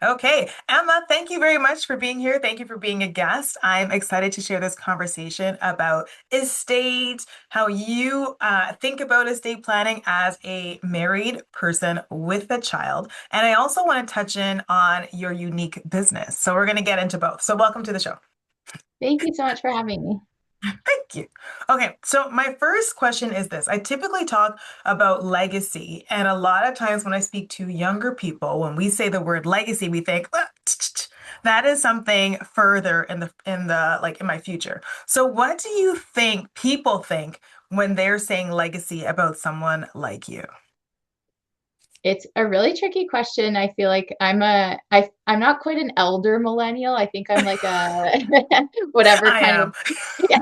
Okay, Emma, thank you very much for being here. Thank you for being a guest. I'm excited to share this conversation about estate, how you think about estate planning as a married person with a child. And I also want to touch in on your unique business. So we're going to get into both. So welcome to the show. Thank you so much for having me. Thank you. Okay, so my first question is this. I typically talk about legacy, and a lot of times when I speak to younger people, when we say the word legacy, we think "Ah, that is something further in the like in my future. So what do you think people think when they're saying legacy about someone like you? It's a really tricky question. I feel like I'm not quite an elder millennial. I think I'm like a whatever I kind of am.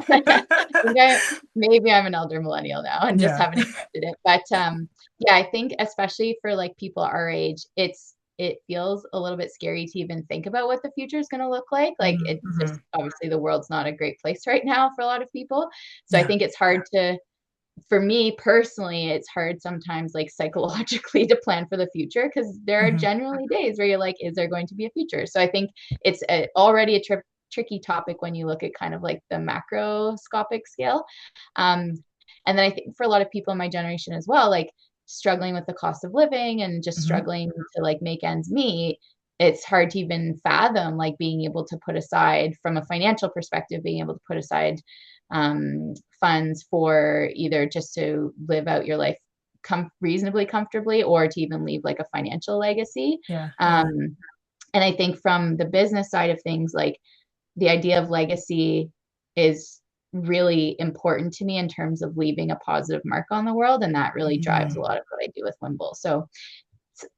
yeah. Maybe I'm an elder millennial now and just Yeah. haven't accepted it. But yeah, I think especially for like people our age, it feels a little bit scary to even think about what the future is going to look like. Like Mhm, it's just mhm. obviously the world's not a great place right now for a lot of people. So I Yeah. think it's hard to for me personally, it's hard sometimes, like psychologically, to plan for the future because there are Mhm, genuinely days where you're like, is there going to be a future? So I think it's already a tricky topic when you look at kind of like the macroscopic scale. Um, and then I think for a lot of people in my generation as well, like struggling with the cost of living and just mhm, struggling to like make ends meet, it's hard to even fathom like being able to put aside from a financial perspective, being able to put aside funds for either just to live out your life reasonably comfortably or to even leave like a financial legacy. yeah. Yeah. Um, and I think from the business side of things, like the idea of legacy is really important to me in terms of leaving a positive mark on the world. And that really drives a Mhm. lot of what I do with Whimble. So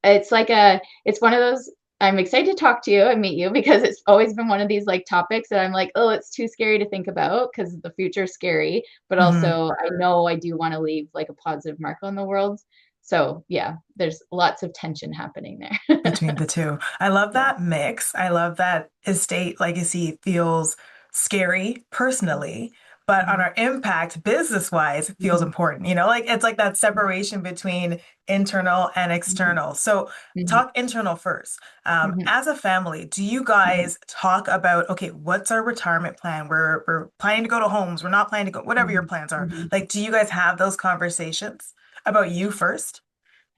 it's like a it's one of those. I'm excited to talk to you and meet you because it's always been one of these like topics that I'm like, oh, it's too scary to think about because the future is scary, but Mhm. also I know I do want to leave like a positive mark on the world. So yeah, there's lots of tension happening there. Between the two. I love Yeah. that mix. I love that estate legacy feels scary personally, but on Mhm. our impact business-wise, it feels Mhm. important. Like it's like that separation between internal and Mhm. external. So Mhm. talk internal first. Mhm. As a family, do you Mhm. guys talk about, okay, what's our retirement plan? We're planning to go to homes. We're not planning to go, whatever your Mhm. plans are. Mhm. Like, do you guys have those conversations about you first?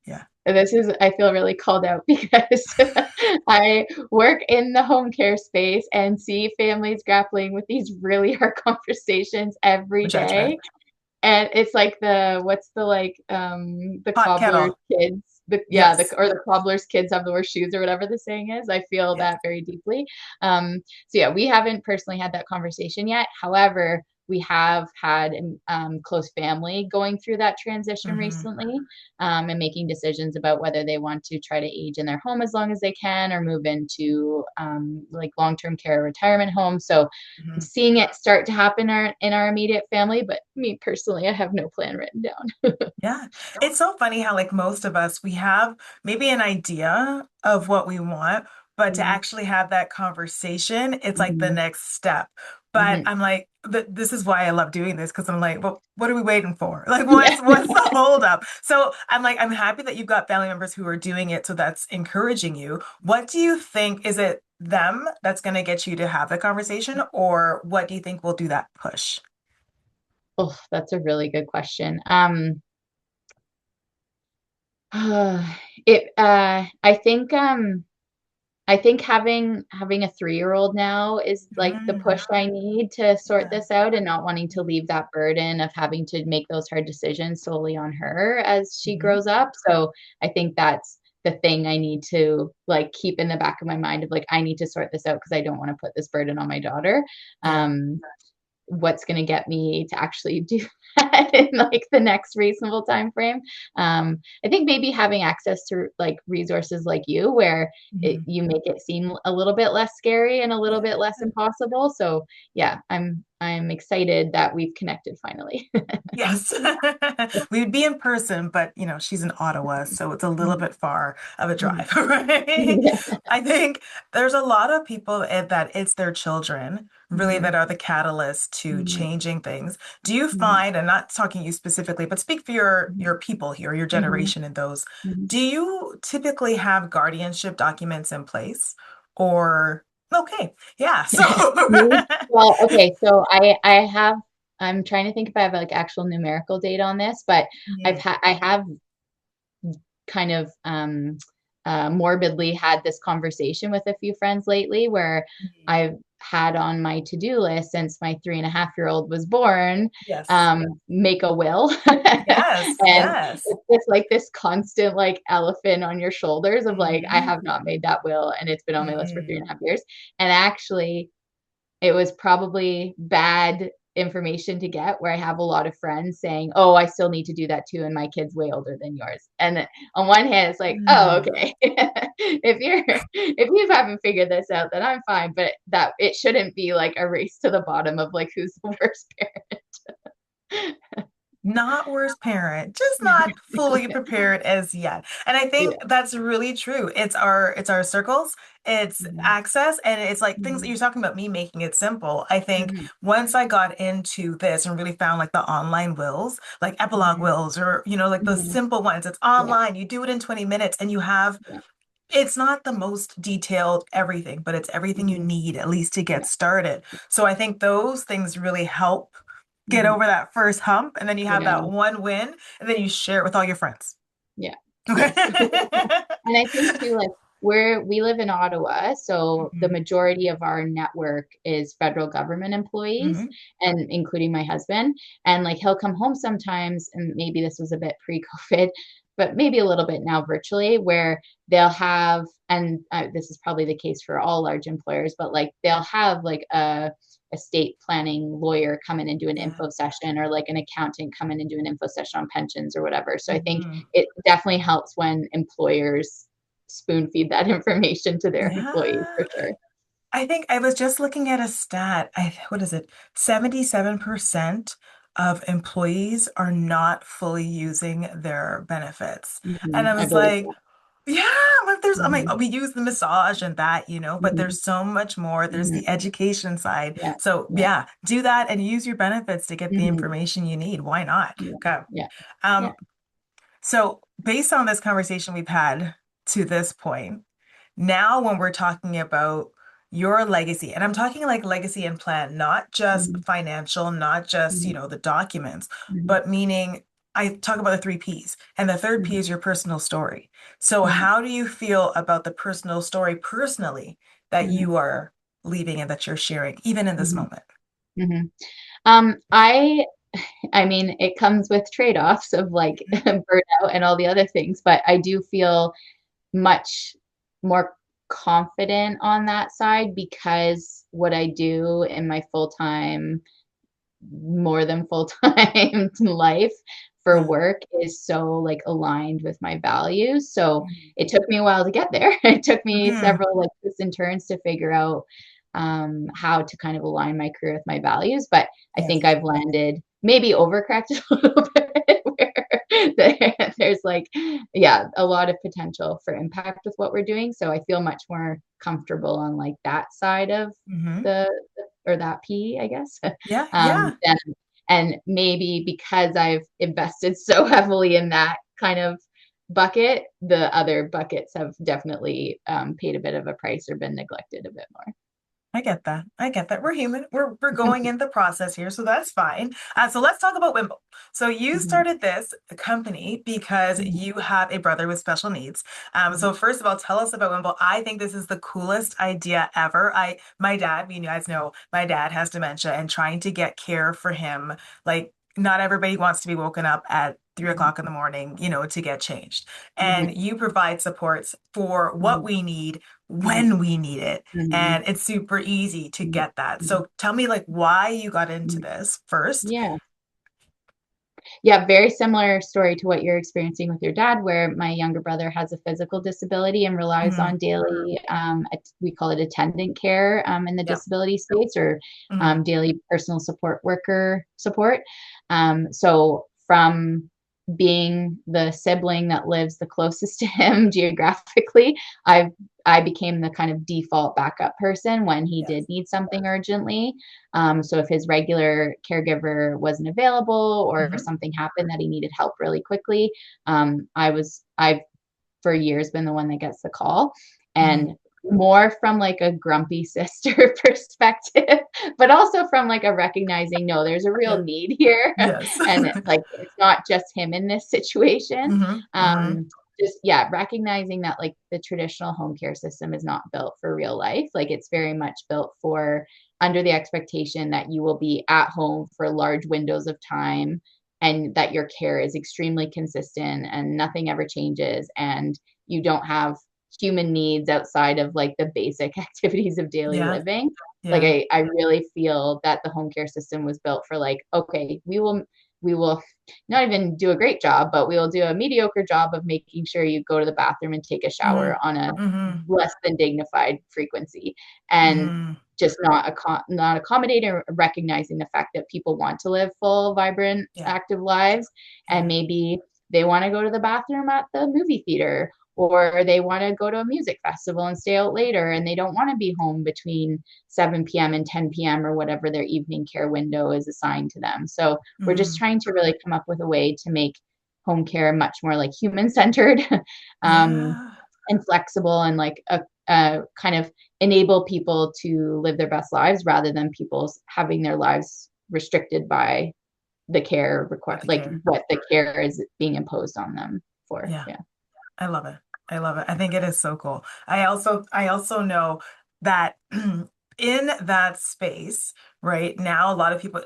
Yeah. This is, I feel really called out because I work in the home care space and see families grappling with these really hard conversations every No judgment. day. And it's like what's the like the Hot cobbler's kettle. kids, Yes. or the cobbler's kids have the worst shoes or whatever the saying is. I feel Yes. that very deeply. So yeah, we haven't personally had that conversation yet. However, we have had close family going through that transition Hmm. recently, and making decisions about whether they want to try to age in their home as long as they can or move into like long-term care retirement homes. So Hmm. seeing it start to happen in our immediate family, but me personally, I have no plan written down. Yeah. It's so funny how, like, most of us, we have maybe an idea of what we want, but to Mhm. actually have that conversation, it's like the Mhm. next step. But Mhm. I'm like, this is why I love doing this because I'm like, well, what are we waiting for? Like, what's Yeah. what's the holdup? So I'm like, I'm happy that you've got family members who are doing it, so that's encouraging you. What do you think? Is it them that's going to get you to have the conversation, or what do you think will do that push? Oh, that's a really good question. It I think having a 3-year-old now is like the Mm, push I need to sort yeah. this out and not wanting to leave that burden of having to make those hard decisions solely on her as she Mhm. grows up. So I think that's the thing I need to like keep in the back of my mind of like I need to sort this out because I don't want to put this burden on my daughter. Yeah. What's going to get me to actually do that in like the next reasonable time frame. I think maybe having access to like resources like you where Mhm. you make it seem a little bit less scary and a little Yeah. bit less impossible. So yeah, I'm excited that we've connected finally. Yes. We would be in person, but she's in Ottawa, so it's a little bit far of a Mhm. drive, right? I think there's a lot of people that it's their children really that Mhm. are the catalyst to Mhm. changing things. Do you Mhm. find, and not talking you specifically, but speak for your Mhm. your people here, your Mhm. generation and those, Mhm. do you typically have guardianship documents in place? Or okay, yeah. So Me? Well, okay, so I have I'm trying to think if I have like actual numerical data on this, but Mhm. I have kind of morbidly had this conversation with a few friends lately where Mhm. I've had on my to-do list since my 3.5-year-old was born, Yes. make a will. Yes, And yes. it's just like this constant like elephant on your shoulders of like, I Hmm. have not made that will and it's been on my list for three Hmm. and a half years. And actually, it was probably bad information to get where I have a lot of friends saying, "Oh, I still need to do that too, and my kid's way older than yours." And on one hand, it's like, "Oh, Hmm. okay. If you haven't figured this out, then I'm fine." But that it shouldn't be like a race to the bottom of like who's the worst Not worst parent, just not fully prepared as yet. And I think parent. that's really true. It's our circles, it's Yeah. access, and it's like things that Mhm. you're talking about me making it simple. I think Mhm. once I got into this and really found like the online wills, like epilogue Mhm. wills or like the Mhm. simple ones, it's Yeah. online, you do it in 20 minutes and you have Yeah. it's not the most detailed everything, but it's everything you Mhm. need at least to get Yeah. started. So I think those things really help get Mhm. over that first hump, and then you have Yeah. that one win, and then you share it with all your friends. Yeah. Okay. Yes. And I think too, like we live in Ottawa, so the Mhm. majority of our network is federal government employees, Mhm. and including my husband. And like he'll come home sometimes, and maybe this was a bit pre-COVID, but maybe a little bit now virtually, where they'll have, and this is probably the case for all large employers, but like they'll have like a estate planning lawyer come in and do an Yeah. info session, or like an accountant come in and do an info session on pensions or whatever. So I think Mhm. it definitely helps when employers spoon feed that information to their employees Yeah. for sure. I think I was just looking at a stat. What is it? 77% of employees are not fully using their benefits. And I I was believe like, that. yeah, like I'm like, Hmm. oh, we use the massage and that, but Hmm. there's so much more. There's Hmm. the education side. Yeah, So yeah. yeah, do that and use your benefits to get the Hmm. information you need. Why not? Yeah, Okay. yeah, yeah. Um, so based on this conversation we've had to this point, now when we're talking about your legacy, and I'm talking like legacy and plan, not just Hmm. financial, not just, Hmm. the documents, Hmm. but meaning I talk about the three P's, and the third P Hmm. is your personal story. So Hmm. how do you feel about the personal story personally that Hmm. you are leaving and that you're sharing, even in this Hmm. moment? Hmm. Um, I, I mean, it comes with trade-offs of like Mhm. burnout and all the other things, but I do feel much more confident on that side because what I do in my full-time, more than full-time life for Yeah. work is so like aligned with my values. So Mhm. it took me a while to get there. It took me Mhm. several like twists and turns to figure out how to kind of align my career with my values. But I think Yes. I've landed maybe overcorrected a little bit where there's like, yeah, a lot of potential for impact with what we're doing. So I feel much more comfortable on like that side of Hmm. the, or that P, I guess. Yeah. Yeah. And, and maybe because I've invested so heavily in that kind of bucket, the other buckets have definitely paid a bit of a price or been neglected a bit more. I get that. I get that. We're human. We're going in the process here, so that's fine. So let's talk about Whimble. So you Mhm. started this company because Mhm. you have a brother with special needs. So Mhm. first of all, tell us about Whimble. I think this is the coolest idea ever. My dad, you guys know, my dad has dementia, and trying to get care for him, like not everybody wants to be woken up at 3 o'clock in the morning, to get changed. And Mhm. you provide supports for what Mhm. we need Mhm. when we need it, Mhm. and it's super easy to Mhm. get that. Mhm. So tell me like why you got into Mhm. this first. Yeah. Yeah, very similar story to what you're experiencing with your dad, where my younger brother has a physical disability and relies Hmm. on daily, we call it attendant care in the Yep. disability space, or Hmm. daily personal support worker support. So from being the sibling that lives the closest to him geographically, I've I became the kind of default backup person when he did Yes. need something urgently. So if his regular caregiver wasn't available or Hmm. something happened that he needed help really quickly, I've for years been the one that gets the call, Hmm. and more from like a grumpy sister perspective, but also from like a recognizing, no, there's a real Yeah. need here. Yes. And like it's not just him in this situation. Hmm. Hmm. um just, yeah, recognizing that like the traditional home care system is not built for real life. Like it's very much built for under the expectation that you will be at home for large windows of time, and that your care is extremely consistent and nothing ever changes, and you don't have human needs outside of like the basic activities of daily Yeah. living. Like Yeah. I really feel that the home care system was built for like, okay, we will not even do a great job, but we will do a mediocre job of making sure you go to the bathroom and take a Hmm. shower on a Hmm. less than dignified frequency, and Hmm. just not accommodating or recognizing the fact that people want to live full, vibrant, Yeah. active lives, and Yeah. maybe they want to go to the bathroom at the movie theater, or they want to go to a music festival and stay out later, and they don't want to be home between 7 p.m. and 10 p.m. or whatever their evening care window is assigned to them. So we're just Hmm. trying to really come up with a way to make home care much more like human centered, um, Yeah. and flexible, and like a kind of enable people to live their best lives rather than people having their lives restricted by the care With required, the like care. what the care is being imposed on them for. Yeah. Yeah. I love it. I love it. I think it is so cool. I also know that in that space right now, a lot of people,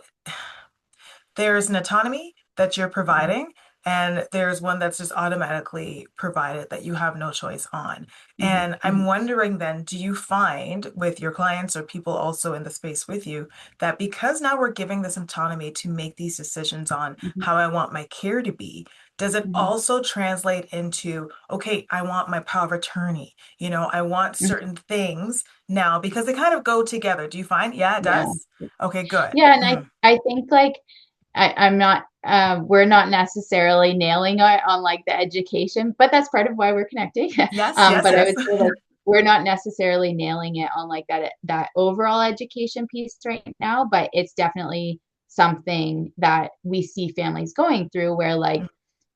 there's an autonomy that you're Mhm. providing, and there's one that's just automatically provided that you have no choice on. Mhm. And I'm Mhm. wondering then, do you find with your clients or people also in the space with you that because now we're giving this autonomy to make these decisions on Mhm. how I want my care to be, does it Mhm. also translate into, okay, I want my power of attorney? I want Mhm. certain things now because they kind of go together. Do you find? Yeah, it Yeah. does. Okay, good. Yeah, and Mhm. I think like I'm not we're not necessarily nailing it on like the education, but that's part of why we're connecting. Yes, yes, But I yes. would say like we're not necessarily nailing it on like that overall education piece right now, but it's definitely something that we see families going through where like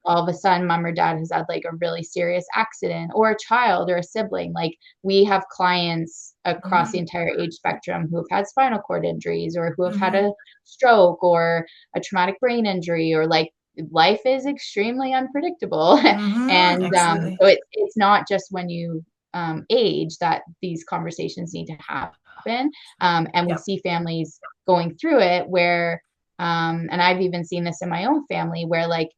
all of a sudden mom or dad has had like a really serious accident, or a child or a sibling. Like we have clients across the Hmm. entire age spectrum who have had spinal cord injuries, or who have had Hmm. a stroke or a traumatic brain injury, or like life is extremely unpredictable. Hmm. And Absolutely. so it's not just when you age that these conversations need to happen. And we Yep. see families going through it where and I've even seen this in my own family where like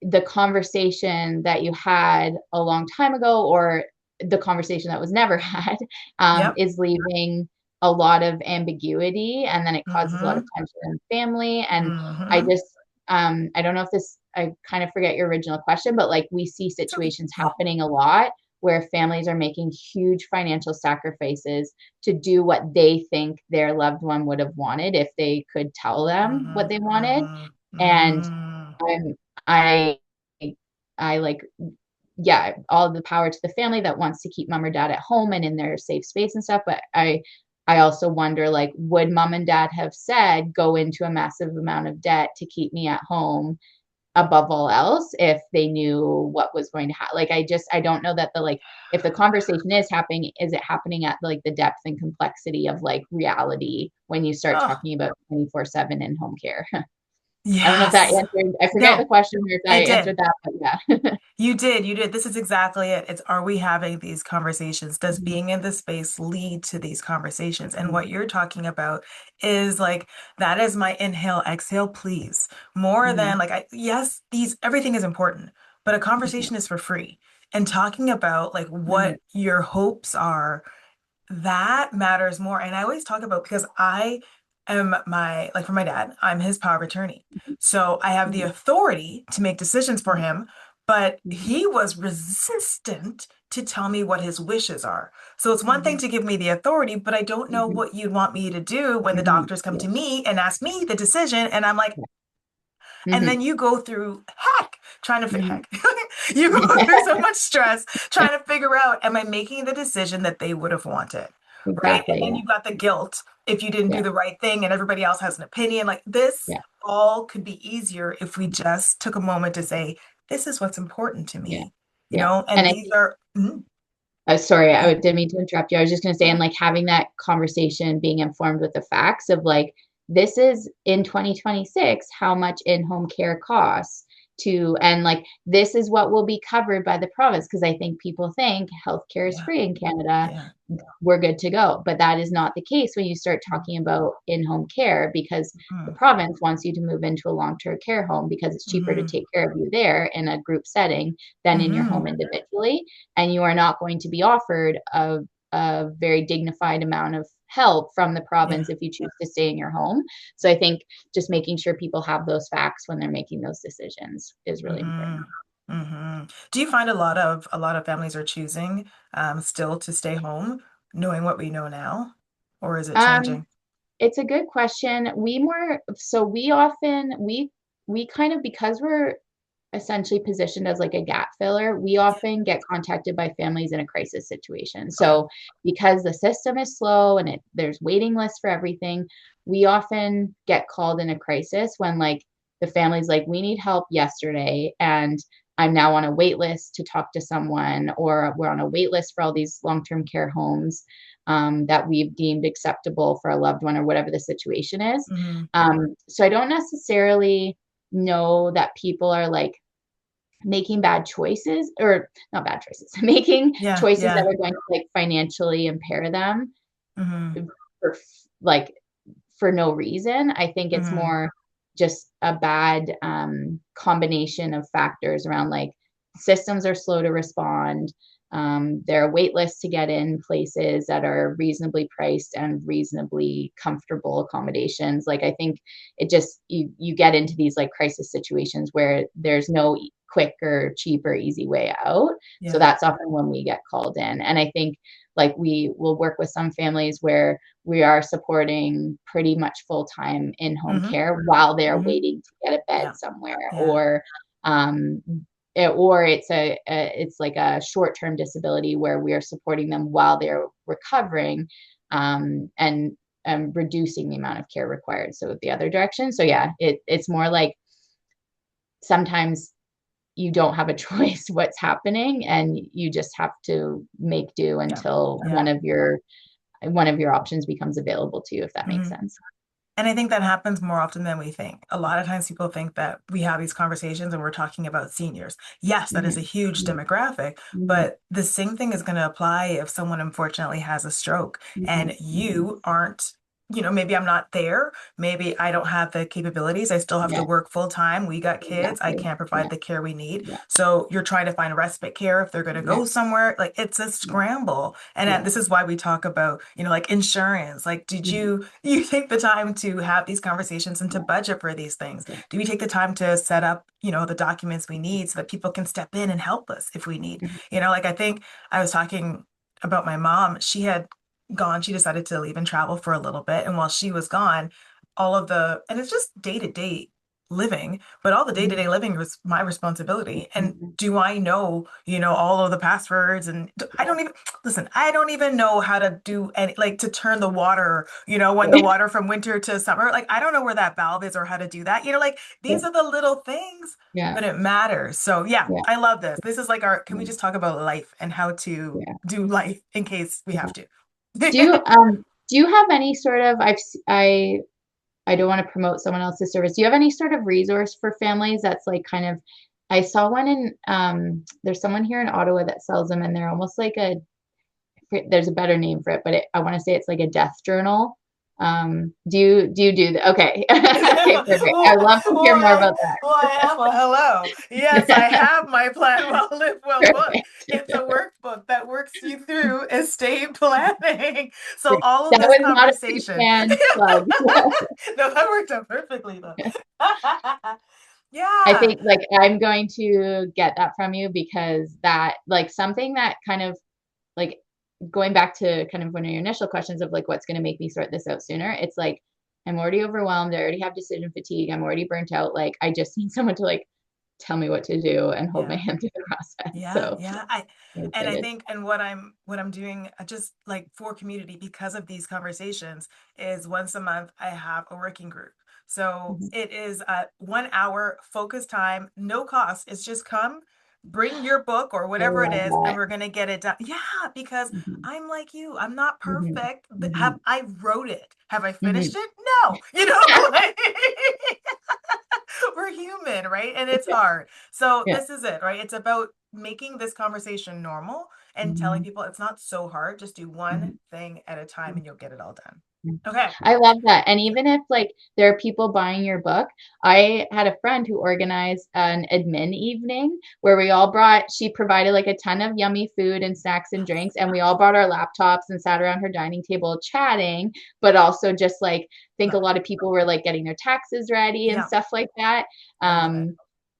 the conversation that you had a long time ago, or the conversation that was never had, Yep. is leaving a lot of ambiguity, and then it causes a lot of Hmm. tension in the family. And I Hmm. just I don't know if this, I kind of forget your original question, but like we see It's okay. situations Yeah. happening a lot where families are making huge financial sacrifices to do what they think their loved one would have wanted if they could tell them what Hmm. they wanted. Hmm. And Hmm. I'm I I like, yeah, all the power to the family that wants to keep mom or dad at home and in their safe space and stuff. But I also wonder like, would mom and dad have said go into a massive amount of debt to keep me at home above all else if they knew what was going to happen? Like I don't know that the like, if the conversation is happening, is it happening at like the depth and complexity of like reality when you start Oh, talking about 24/7 in home care? I don't know if that yes. answered, I forget the No, question or if I it did. answered that, but yeah. You did. You did. This is exactly it. It's, are we having these conversations? Does Mhm, being in this space lead to these conversations? And mhm, what you're talking about is like, that is my inhale, exhale, please. More mhm, than like, yes, everything is important, but a mhm, conversation is for free. And talking about like mhm, what your hopes are, that matters more. And I always talk about, because am like for my dad, I'm his power of attorney. So I have the Mhm. authority to make decisions for Mhm. him, but Mhm. he was resistant to tell me what his wishes are. So it's one thing Mhm. to give me the authority, but I don't know Mhm. what you'd want me to do when the Mhm. doctors come to Yes. me and ask me the decision. And I'm like, Yeah. and Mhm. then you go through heck, trying to Mhm. heck. You go through so much stress trying to figure out, am I making the decision that they would have wanted? Right? And Exactly. then Yeah. you've got the guilt if you didn't do Yeah. the right thing and everybody else has an opinion. Like this Yeah. all could be easier if we just took a moment to say, this is what's important to Yeah. me, Yeah. And and I these are, sorry, go ahead. didn't mean to interrupt you. I was just going to say, and like having that conversation, being informed with the facts of like, this is in 2026, how much in-home care costs to, and like, this is what will be covered by the province. Cause I think people think healthcare is Yeah, free in Canada, yeah. we're good to go. But that is not the case when you start Mm-hmm. talking about in-home care because the Mm-hmm. province wants you to move into a long-term care home because it's cheaper to Mm-hmm. take care of you there in a group setting than in your Mm-hmm. home individually. And you are not going to be offered a very dignified amount of help from the Yeah. province if you choose to stay in your home. So I think just making sure people have those facts when they're making those decisions is really Mm-hmm. important. Mm-hmm. Do you find a lot of families are choosing still to stay home, knowing what we know now, or is it Um, changing? it's a good question. We often, we kind of, because we're essentially positioned as like a gap filler, we Yeah. often get contacted by families in a crisis situation. Okay. So because the system is slow and there's waiting lists for everything, we often get called in a crisis when like the family's like, we need help yesterday and I'm now on a wait list to talk to someone, or we're on a wait list for all these long-term care homes that we've deemed acceptable for a loved one or whatever the situation is. Mm-hmm. So I don't necessarily know that people are like making bad choices, or not bad choices, making Yeah. choices that Yeah. are going to like financially impair them Mm-hmm. for like for no reason. I think it's Mm-hmm. more just a bad combination of factors around like systems are slow to respond. There are wait lists to get in places that are reasonably priced and reasonably comfortable accommodations. Like I think it just you get into these like crisis situations where there's no quick or cheap or easy way out. So Yeah. that's often when we get called in. And I think like we will work with some families where we are supporting pretty much full-time in-home Mm-hmm. care while they're Mm-hmm. waiting to get a bed Yeah. somewhere, Yeah. or um, or it's like a short-term disability where we are supporting them while they're recovering, and reducing the amount of care required. So the other direction. So yeah, it's more like sometimes you don't have a choice what's happening and you just have to make do Yeah. until Yeah. one of your options becomes available to you, if that makes Mm-hmm. sense. And I think that happens more often than we think. A lot of times people think that we have these conversations and we're talking about seniors. Yes, that is a Mhm. huge demographic, Mhm. but the same thing is going to apply if someone unfortunately has a stroke and Mhm. Mhm. you aren't, maybe I'm not there. Maybe I don't have the capabilities. I still have to Yeah, work full time. We got kids. I exactly. can't provide Yeah, the care we need. yeah, So you're trying to find respite care if they're going to yeah, go somewhere. Like it's a yeah, scramble. And yeah. this is why we talk about, like insurance. Like, did Mhm. you take the time to have these conversations and to Yeah, budget for these things? yeah. Do we take the time to set up, the documents we need so that people can step in and help us if we need? Mhm. Like I think I was talking about my mom. She decided to leave and travel for a little bit. And while she was gone, and it's just day to day living, but all the day to Mhm. day living was my responsibility. And Mhm. do I know, all of the passwords? And I don't even, listen, I don't even know how to do any, like to turn the water, when the Yeah, water from winter to summer, like I don't know where that valve is or how to do that. Like these are the little things, yeah, but it matters. So yeah, yeah, I love this. This is like can we yeah, just talk about life and how to yeah, do life in case we yeah. have to? Do you have any sort of I don't want to promote someone else's service. Do you have any sort of resource for families that's like kind of, I saw one in there's someone here in Ottawa that sells them and they're almost like there's a better name for it, but I want to say it's like a death journal. Do you do that? Okay. Okay, perfect. I would Well, love to hear more about that. I am. Well, hello. Yes, I have my Plan Well, Live Well book. Perfect. It's a workbook that works you through estate planning. So Great. all of That this was not a conversation, pre-planned plug. no, that worked out perfectly though. I Yeah, think like I'm going to get that from you because that like something that kind of like going back to kind of one of your initial questions of like what's going to make me sort this out sooner. It's like I'm already overwhelmed. I already have decision fatigue. I'm already burnt out. Like I just need someone to like tell me what to do and hold my yeah. hand through the process. Yeah, So yeah. I'm And I excited. think and what I'm doing just like for community because of these conversations is once a month I have a working group. So Mhm. it is a 1 hour focus time, no cost. It's just come, bring your book or I whatever it love is, and that. we're gonna get it done. Yeah, because Hmm. I'm like you. I'm not Hmm. perfect. Have Hmm. I wrote it? Have I finished Hmm. it? No. Like we're human, right? And it's Yeah. hard. So Yeah. this is it, right? It's about making this conversation normal and telling Hmm. people it's not so hard. Just do one Hmm. thing at a time and you'll get it all done. Mm. Okay. I love that. And even if like there are people buying your book, I had a friend who organized an admin evening where we all brought, she provided like a ton of yummy food and snacks and drinks, and we all brought our laptops and sat around her dining table chatting, but also just like think a Love lot it. of people were like getting their taxes ready and Yeah, stuff like that. I love it.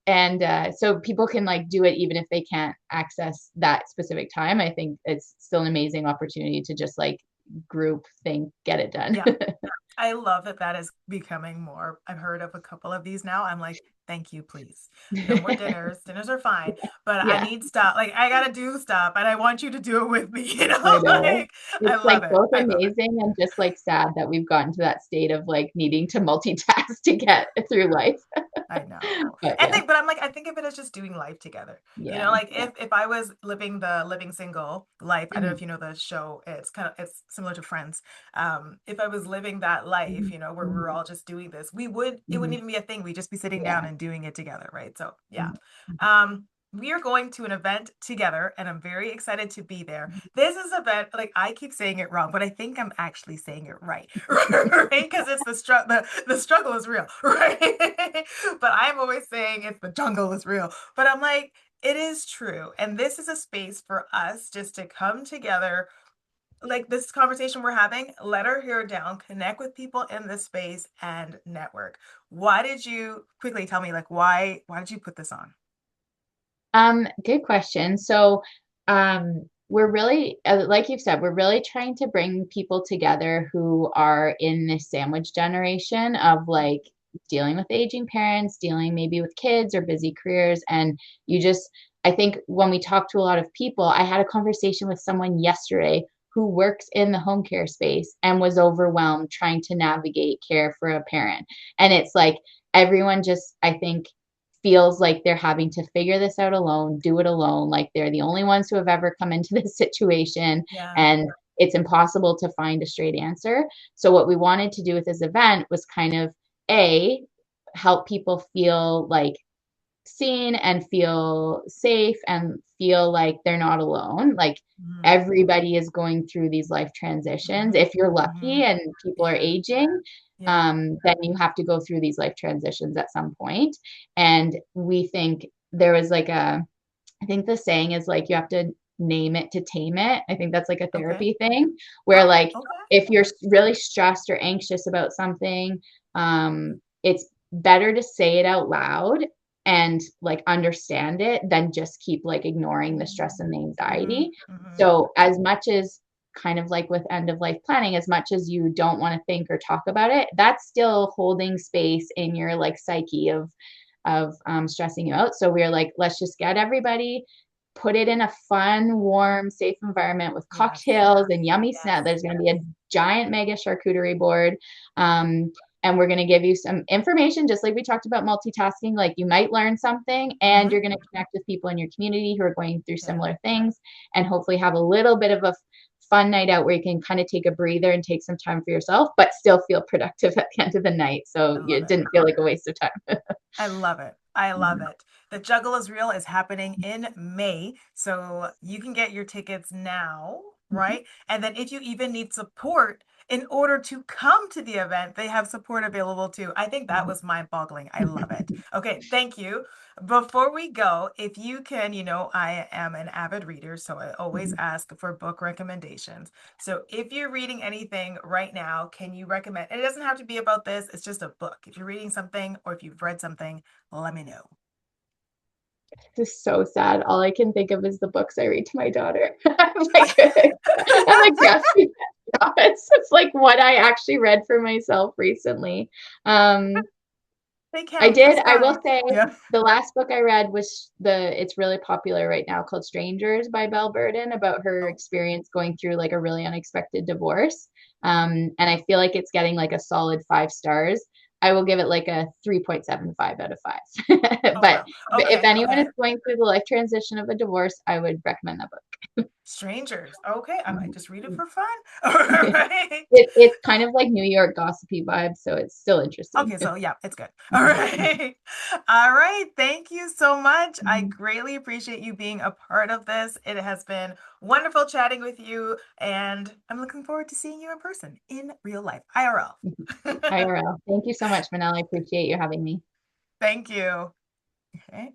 And so people can like do it even if they can't access that specific time. I think it's still an amazing opportunity to just like group think, get it done. Yeah. I love that that is becoming more. I've heard of a couple of these now. I'm like, thank you, please. No more dinners. Dinners are fine, but I Yeah, need stuff. Like I gotta do stuff, and I want you to do it with me. I know. Like I It's love like it. both I love it. amazing and just like sad that we've gotten to that state of like needing to multitask to get through life. I know. But I yeah, think, but I'm like, I think of it as just doing life together. yeah, Like yeah. if I was living the living single life, I don't know Mhm, if you know the show, it's similar to Friends. If I was living that life, mhm, where we're mhm, all just doing this, it wouldn't mhm. even be a thing. We'd just be sitting down Yeah. and doing it together, right? So yeah. Mhm, mhm, We are going to an event together and I'm very excited to be there. This is a event, like I keep saying it wrong, but I think I'm actually saying it right, right? Because it's the struggle is real, right? But I'm always saying it's the jungle is real. But I'm like, it is true. And this is a space for us just to come together. Like this conversation we're having, let our hair down, connect with people in this space and network. Why did you quickly tell me like why did you put this on? Good question. So, we're really, like you've said, we're really trying to bring people together who are in this sandwich generation of like dealing with aging parents, dealing maybe with kids or busy careers. And you just, I think when we talk to a lot of people, I had a conversation with someone yesterday who works in the home care space and was overwhelmed trying to navigate care for a parent. And it's like everyone just, I think, feels like they're having to figure this out alone, do it alone, like they're the only ones who have ever come into this situation Yeah. and it's impossible to find a straight answer. So what we wanted to do with this event was kind of a help people feel like seen and feel safe and feel like they're not alone. Like Mhm, everybody is going through these life transitions. mhm, If you're lucky mhm. and people are Yeah. aging, Yeah. then you have to go through these life transitions at some point. And we think there was like I think the saying is like you have to name it to tame it. I think that's like a Okay. therapy thing where Oh, like okay. if you're really stressed or anxious about something, it's better to say it out loud and like understand it than just keep like ignoring the stress and the Mm-hmm. anxiety. Mm-hmm. So as much as kind of like with end of life planning, as much as you don't want to think or talk about it, that's still holding space in your like psyche of stressing you out. So we are like, let's just get everybody, put it in a fun, warm, safe environment with Yes. cocktails and yummy Yes. snacks. There's going to be a giant mega charcuterie board. And we're going to give you some information, just like we talked about multitasking. Like you might learn something, and Mm-hmm. you're going to connect with people in your community who are going through Yeah. similar things, and hopefully have a little bit of a fun night out where you can kind of take a breather and take some time for yourself, but still feel productive at the end of the night. I So love it it. didn't feel like a waste of time. I love it. I love Mhm. it. The Juggle is Real is happening in May. So you can get your tickets now. Mhm. right? And then if you even need support in order to come to the event, they have support available too. I think that was mind-boggling. I love it. Okay, thank you. Before we go, if you can, I am an avid reader, so I always Mhm. ask for book recommendations. So if you're reading anything right now, can you recommend? And it doesn't have to be about this, it's just a book. If you're reading something or if you've read something, let me know. This is so sad. All I can think of is the books I read to my daughter. I'm like grasping at straws. It's like what I actually read for myself recently. Um, They I count did. just I will fine. say Yeah. the last book I read was it's really popular right now called Strangers by Belle Burden about her Oh, experience going through like a really unexpected divorce. And I feel like it's getting like a solid 5 stars. I will give it like a 3.75 out of 5. oh But wow. if Okay, anyone okay. is going through the life transition of a divorce, I would recommend that Strangers. Okay, I might book. just read it for fun. All right. It's kind of like New York gossipy vibe, so it's still interesting. Okay, so yeah, it's good. All right. All right. Thank you so much. I greatly appreciate you being a part of this. It has been wonderful chatting with you, and I'm looking forward to seeing you in person in real life, IRL. IRL. Thank you so much, Manel. I appreciate you having me. Thank you. Okay.